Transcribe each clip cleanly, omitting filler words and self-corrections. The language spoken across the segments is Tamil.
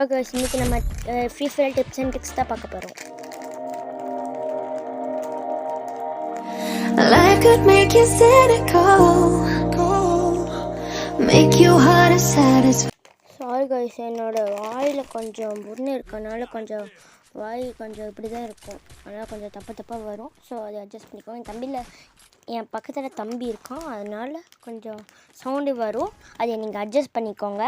கைஸ் இன்னைக்கு நம்ம free fire tips and tricks தான் பார்க்க போகிறோம். Life could make you cynical, make you hard to satisfy. Sorry guys, என்னோட வாயில் கொஞ்சம் புண்ணு இருக்கனால கொஞ்சம் வாய் கொஞ்சம் இப்படி தான் இருக்கும். அதனால் கொஞ்சம் தப்பாக வரும். ஸோ அதை அட்ஜஸ்ட் பண்ணிக்கோங்க. என் பக்கத்தில் தம்பி இருக்கான், அதனால் கொஞ்சம் சவுண்டு வரும். அதை நீங்கள் அட்ஜஸ்ட் பண்ணிக்கோங்க.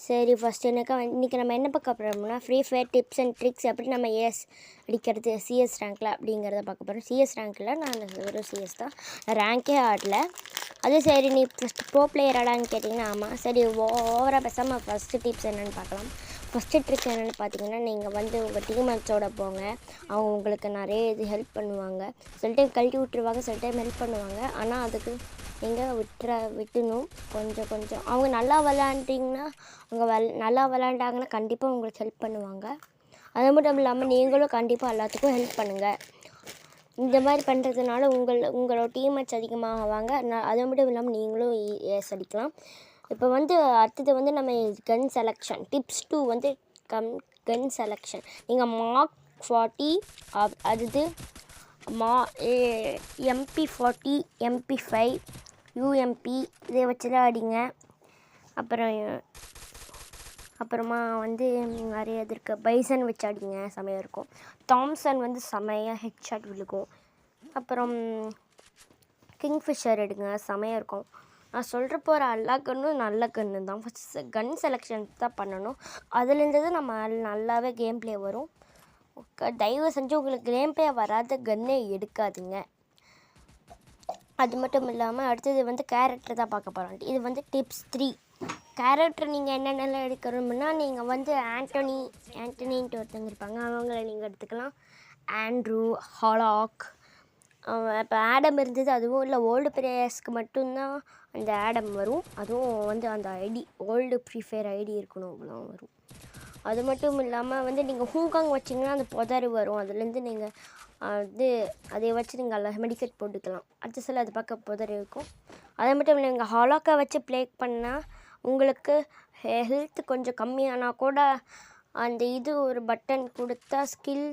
சரி, ஃபஸ்ட்டு இன்றைக்கி நம்ம என்ன பார்க்க போகிறோம்னா free fire tips and tricks எப்படி நம்ம ஏஎஸ் அடிக்கிறது சிஎஸ் ரேங்க்கில் அப்படிங்கிறத பார்க்க போகிறோம். சிஎஸ் ரேங்க்கில் நான் ஒரு சிஎஸ் தான், நான் ரேங்கே ஆடல. அது சரி, நீ ஃபஸ்ட்டு ப்ரோ பிளேயர் ஆடான்னு கேட்டிங்கன்னா ஆமாம். சரி, ஓவராக பேசாமல் ஃபஸ்ட்டு டிப்ஸ் என்னென்னு பார்க்கலாம். ஃபஸ்ட்டு ட்ரிக் என்னென்னு பார்த்தீங்கன்னா, நீங்கள் உங்கள் டீம்மேட்ஸோடு போங்க. அவங்க உங்களுக்கு நிறைய ஹெல்ப் பண்ணுவாங்க. சில டைம் கழட்டி விட்டுருவாங்க, சில டைம் ஹெல்ப் பண்ணுவாங்க. ஆனால் அதுக்கு நீங்கள் விட்டுணும் கொஞ்சம். அவங்க நல்லா விளாண்டிங்கன்னா நல்லா விளாண்டாங்கன்னா கண்டிப்பாக உங்களுக்கு ஹெல்ப் பண்ணுவாங்க. அது மட்டும் இல்லாமல் நீங்களும் கண்டிப்பாக எல்லாத்துக்கும் ஹெல்ப் பண்ணுங்கள். இந்த மாதிரி பண்ணுறதுனால உங்களோட டீம்மேட்ஸ் அதிகமாகுவாங்க. அது மட்டும் இல்லாமல் நீங்களும் ஏஸ் அடிக்கலாம். இப்போ அடுத்தது நம்ம கன் செலெக்ஷன் டிப்ஸ் 2 கன் செலெக்ஷன். நீங்கள் மார்க் 40 அது MP40 MP5 UMP இதை வச்சுதான் அடிங்க. அப்புறமா நிறைய இது இருக்குது. பைசன் வச்சு அடிங்க, செமையாக இருக்கும். தாம்சன் செமையாக ஹெட்ஷாட் விழுகும். அப்புறம் கிங்ஃபிஷர் எடுங்க, செமையாக இருக்கும். நான் சொல்கிற போகிற எல்லா கன்னும் நல்ல கன்று தான். ஃபஸ்ட்டு கன் செலெக்ஷன் தான் பண்ணணும். அதுலேருந்து தான் நம்ம நல்லாவே கேம் ப்ளே வரும். தயவு செஞ்சு உங்களுக்கு கேம் ப்ளே வராத கன்னே எடுக்காதீங்க. அது மட்டும் இல்லாமல் அடுத்தது கேரக்டர் தான் பார்க்க போகிறோம். இது டிப்ஸ் 3. கேரக்டர் நீங்கள் என்னென்னலாம் எடுக்கணும்னா, நீங்கள் ஆண்டனின்ட்டு ஒருத்தங்க இருப்பாங்க, அவங்கள நீங்கள் எடுத்துக்கலாம். ஆண்ட்ரூ, ஹாலாக், இப்போ ஆடம் இருந்தது. அதுவும் இல்லை, ஓல்டு பிளேயர்ஸ்க்கு மட்டும்தான் அந்த ஆடம் வரும். அதுவும் அந்த ID old Free Fire ID இருக்கணும், அவ்வளோ வரும். அது மட்டும் இல்லாமல் நீங்கள் ஹூங்காங் வச்சிங்கன்னா அந்த புதறு வரும். அதுலேருந்து நீங்கள் அதை வச்சு நீங்கள் மெடிக்கெட் போட்டுக்கலாம். அடுத்த சில அது பார்க்க புதறு இருக்கும். அது மட்டும் இல்லை, நீங்கள் ஹாலாக்கை வச்சு ப்ளே பண்ணால் உங்களுக்கு ஹெல்த் கொஞ்சம் கம்மியானால் கூட அந்த ஒரு பட்டன் கொடுத்தா ஸ்கில்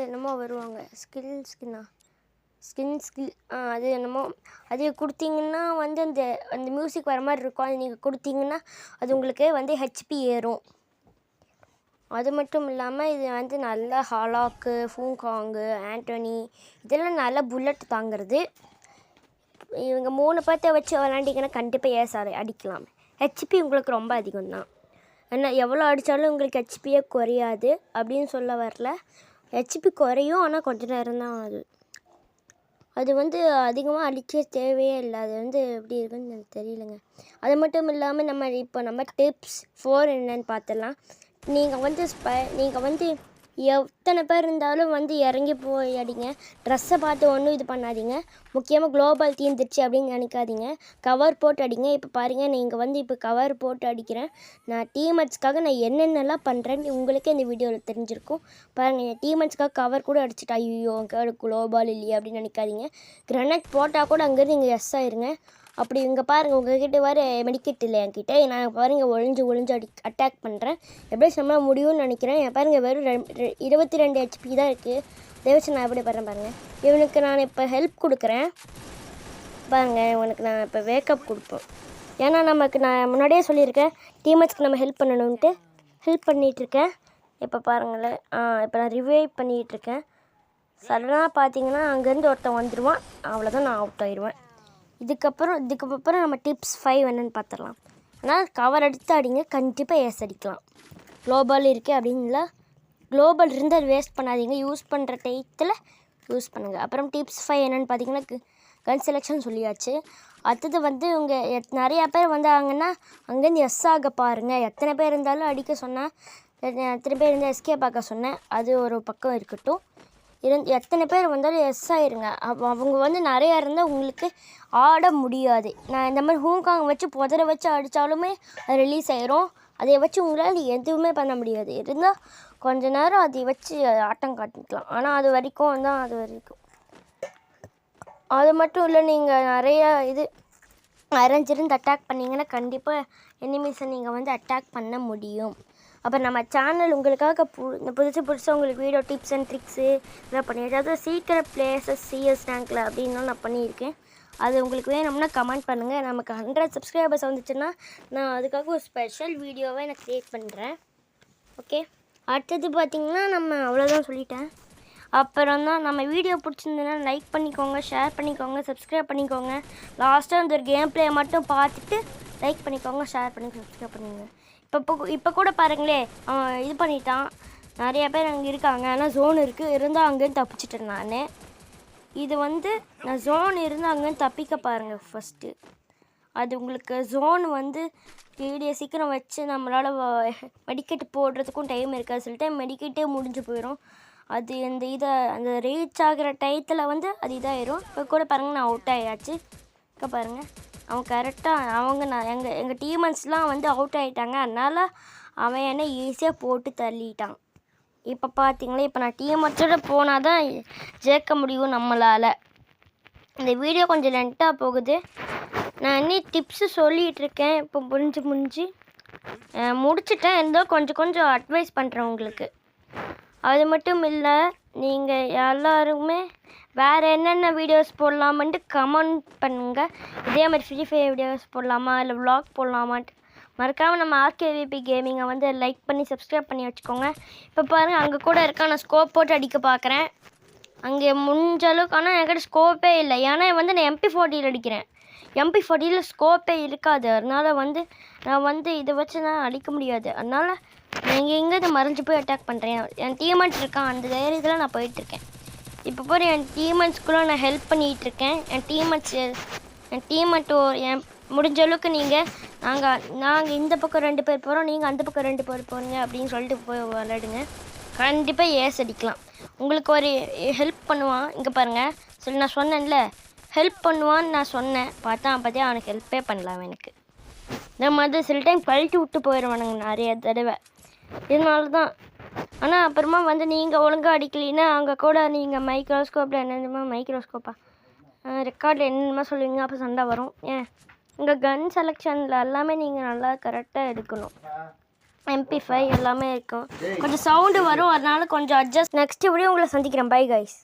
என்னமோ வருவாங்க. ஸ்கின் அது என்னமோ அது கொடுத்தீங்கன்னா அந்த மியூசிக் வர மாதிரி இருக்கும். அது நீங்கள் கொடுத்தீங்கன்னா அது உங்களுக்கு ஹெச்பி ஏறும். அது மட்டும் இல்லாமல் இது நல்ல ஹாலாக்கு, ஃபூங்காங்கு, ஆண்டனி இதெல்லாம் நல்ல புல்லட் தாங்கிறது. இவங்க 3 பேர்த்த வச்சு விளாண்டிங்கன்னா கண்டிப்பாக ஏசாரை அடிக்கலாம். ஹெச்பி உங்களுக்கு ரொம்ப அதிகம் தான். ஏன்னா எவ்வளோ அடித்தாலும் உங்களுக்கு ஹெச்பியே குறையாது அப்படின்னு சொல்ல வரல. ஹெச்பி குறையும், ஆனால் கொஞ்சம் நேரம் தான் அது அதிகமாக அடிக்க தேவையே இல்லை. அது எப்படி இருக்குன்னு எனக்கு தெரியலைங்க. அது மட்டும் இல்லாமல் நம்ம டிப்ஸ் 4 என்னென்னு பார்த்துடலாம். நீங்கள் எத்தனை பேர் இருந்தாலும் இறங்கி போய் அடிங்க. ட்ரெஸ்ஸை பார்த்து ஒன்றும் இது பண்ணாதீங்க. முக்கியமாக குளோபல் தீர்ந்துருச்சு அப்படின்னு நினைக்காதீங்க. கவர் போட்டு அடிங்க. இப்போ பாருங்கள், நீங்கள் இப்போ கவர் போட்டு அடிக்கிறேன். நான் டீம்மேட்ஸ்க்காக நான் என்னென்னலாம் பண்ணுறேன்னு உங்களுக்கே இந்த வீடியோவில் தெரிஞ்சிருக்கும். பாருங்கள், என் டீம்மேட்ஸ்க்காக கவர் கூட அடிச்சுட்டா. ஐயோ குளோபால் இல்லையே அப்படின்னு நினைக்காதீங்க. கிரனேட் போட்டால் கூட அங்கேருந்து இங்கே எஸ் ஆயிருங்க. அப்படி இங்கே பாருங்கள், உங்கள்கிட்ட வர மெடிக்கெட் இல்லை என்கிட்ட. நான் பாருங்கள் ஒளிஞ்சு அட்டாக் பண்ணுறேன். எப்படி செம்ம முடியும்னு நினைக்கிறேன். என் பாருங்கள் வெறும் 22 ஹெச்பி தான் இருக்குது. தேவச்சு நான் எப்படி பாருங்கள். இவனுக்கு நான் இப்போ ஹெல்ப் கொடுக்குறேன். பாருங்கள், இவனுக்கு நான் இப்போ வேக்கப் கொடுப்போம். ஏன்னா நான் முன்னாடியே சொல்லியிருக்கேன் டீம்மேட்ஸ்க்கு நம்ம ஹெல்ப் பண்ணணுன்ட்டு. ஹெல்ப் பண்ணிகிட்ருக்கேன். இப்போ பாருங்களேன், இப்போ நான் ரிவைவ் பண்ணிகிட்ருக்கேன். சடனாக பார்த்தீங்கன்னா அங்கேருந்து ஒருத்தன் வந்துடுவான். அவ்வளோதான், நான் அவுட் ஆயிடுவேன். இதுக்கப்புறம் நம்ம டிப்ஸ் 5 என்னென்னு பார்த்துடலாம். ஆனால் கவர் எடுத்து அடிங்க, கண்டிப்பாக ஏஸ் அடிக்கலாம். குளோபல் இருக்குது அப்படின்ல, குளோபல் இருந்தால் வேஸ்ட் பண்ணாதீங்க. யூஸ் பண்ணுற டைத்தில் யூஸ் பண்ணுங்கள். அப்புறம் டிப்ஸ் 5 என்னென்னு பார்த்தீங்கன்னா, கன் செலெக்ஷன் சொல்லியாச்சு. அடுத்தது நிறையா பேர் வந்தாங்கன்னா அங்கேருந்து எஸ் ஆக பாருங்கள். எத்தனை பேர் இருந்தாலும் அடிக்க சொன்னேன், எத்தனை பேர் இருந்தால் எஸ்கே பார்க்க சொன்னேன். அது ஒரு பக்கம் இருக்கட்டும். எத்தனை பேர் வந்தாலும் எஸ் ஆயிருங்க. அவங்க நிறையா இருந்தால் உங்களுக்கு ஆட முடியாது. நான் இந்த மாதிரி ஹூங்காங் வச்சு புதரை வச்சு அடித்தாலுமே அது ரிலீஸ் ஆயிரும். அதை வச்சு உங்களால் எதுவுமே பண்ண முடியாது. இருந்தால் கொஞ்ச நேரம் அதை வச்சு ஆட்டம் காட்டிக்கலாம். ஆனால் அது வரைக்கும் தான். அது மட்டும் இல்லை, நீங்கள் நிறையா அரைஞ்சிருந்து அட்டாக் பண்ணிங்கன்னா கண்டிப்பாக எனிமீஸை நீங்கள் அட்டாக் பண்ண முடியும். அப்புறம் நம்ம சேனல் உங்களுக்காக இந்த புதுசாக உங்களுக்கு வீடியோ டிப்ஸ் அண்ட் ட்ரிக்ஸு இதெல்லாம் பண்ணியிருக்கேன். அதாவது சீக்கிரம் பிளேசஸ் சிஎஸ் ரேங்க்கில் அப்படின்லாம் நான் பண்ணியிருக்கேன். அது உங்களுக்கு வேணும்னா கமெண்ட் பண்ணுங்கள். நமக்கு 100 சப்ஸ்கிரைபர்ஸ் வந்துச்சுன்னா நான் அதுக்காக ஒரு ஸ்பெஷல் வீடியோவை நான் க்ரியேட் பண்ணுறேன். ஓகே, அடுத்தது பார்த்திங்கன்னா நம்ம அவ்வளோதான் சொல்லிட்டேன். அப்புறம் தான் நம்ம வீடியோ பிடிச்சிருந்ததுன்னா லைக் பண்ணிக்கோங்க, ஷேர் பண்ணிக்கோங்க, சப்ஸ்கிரைப் பண்ணிக்கோங்க. லாஸ்ட்டாக அந்த ஒரு கேம் பிளே மட்டும் பார்த்துட்டு லைக் பண்ணிக்கோங்க, ஷேர் பண்ணி சப்ஸ்கிரைப் பண்ணிக்கோங்க. இப்போ கூட பாருங்களே, அவன் இது பண்ணிட்டான். நிறைய பேர் அங்கே இருக்காங்க, ஆனால் ஜோன் இருக்குது, இருந்தால் அங்கேருந்து தப்பிச்சிட்டேன் நான். இது வந்து நான் ஜோன் இருந்து அங்கேருந்து தப்பிக்க பாருங்கள் ஃபஸ்ட்டு. அது உங்களுக்கு ஜோன் வந்து வீடியோ சீக்கிரம் வச்சு நம்மளால் மெடிக்கெட்டு போடுறதுக்கும் டைம் இருக்காது. சில டைம் மெடிக்கெட்டே முடிஞ்சு போயிடும். அது அந்த ரீச் ஆகிற டயத்தில் வந்து அது இதாகிடும். இப்போ கூட பாருங்கள், நான் அவுட் ஆகியாச்சு. இப்போ பாருங்கள், அவன் கரெக்டாக எங்கள் டீமன்ஸ்லாம் வந்து அவுட் ஆகிட்டாங்க. அதனால் அவன் என்னை ஈஸியாக போட்டு தள்ளிட்டான். இப்போ பார்த்தீங்களா, இப்போ நான் டீமன்ஸோடு போனால் தான் ஜெயிக்க முடியும் நம்மளால். இந்த வீடியோ கொஞ்சம் லென்த்தாக போகுது. நான் இன்னும் டிப்ஸு சொல்லிகிட்ருக்கேன். இப்போ முடிச்சிட்டேன். இருந்தால் கொஞ்சம் அட்வைஸ் பண்ணுறேன் உங்களுக்கு. அது மட்டும் இல்லை, நீங்கள் எல்லாருமே வேறு என்னென்ன வீடியோஸ் போடலாமான்ட்டு கமெண்ட் பண்ணுங்கள். இதே மாதிரி ஃப்ரீ ஃபயர் வீடியோஸ் போடலாமா இல்லை விலாக் போடலாமான்ட்டு மறக்காமல் நம்ம ஆர்கேவிபி கேமிங்கை வந்து லைக் பண்ணி சப்ஸ்கிரைப் பண்ணி வச்சுக்கோங்க. இப்போ பாருங்கள், அங்கே கூட இருக்கா, நான் ஸ்கோப் போட்டு அடிக்க பார்க்குறேன். அங்கே முடிஞ்ச அளவுக்கு, ஆனால் என்கிட்ட ஸ்கோப்பே இல்லை. ஏன்னா வந்து நான் MP40 அடிக்கிறேன். MP40 ஸ்கோப்பே இருக்காது. அதனால் வந்து நான் இதை வச்சு நான் அடிக்க முடியாது. அதனால் நான் எங்கே இதை மறைஞ்சு போய் அட்டாக் பண்ணுறேன். என் டீமேட் இருக்கான், அந்த தைரியத்தில் நான் போயிட்டுருக்கேன். இப்போ போகிற என் டீமேட்ஸ்க்குள்ளே நான் ஹெல்ப் பண்ணிகிட்ருக்கேன். என் டீமேட்டோ முடிஞ்ச அளவுக்கு நாங்கள் இந்த பக்கம் 2 பேர் போகிறோம், நீங்கள் அந்த பக்கம் 2 பேர் போகிறீங்க அப்படின்னு சொல்லிட்டு போய் விளையாடுங்க. கண்டிப்பாக ஏஸ் அடிக்கலாம். உங்களுக்கு ஒரு ஹெல்ப் பண்ணுவான். இங்கே பாருங்கள், நான் சொன்னேன்ல ஹெல்ப் பண்ணுவான்னு நான் சொன்னேன். பார்த்தியா அவனுக்கு ஹெல்ப்பே பண்ணலாம். எனக்கு இந்த மாதிரி சில டைம் கழட்டி விட்டு போயிடுவானுங்க நிறைய தடவை. இதனால தான். ஆனால் அப்புறமா வந்து நீங்கள் ஒழுங்காக அடிக்கலைன்னா அங்கே கூட நீங்கள் மைக்ரோஸ்கோப்பில் மைக்ரோஸ்கோப்பா ரெக்கார்டில் என்னென்னமோ சொல்லுவீங்க, அப்போ சண்டை வரும். உங்கள் கன் செலெக்ஷனில் எல்லாமே நீங்கள் நல்லா கரெக்டாக எடுக்கணும். MP5 எல்லாமே இருக்கும். கொஞ்சம் சவுண்டு வரும், அதனால கொஞ்சம் அட்ஜஸ்ட். நெக்ஸ்ட் வீடியோ உங்களை சந்திக்கிறேன். Bye guys.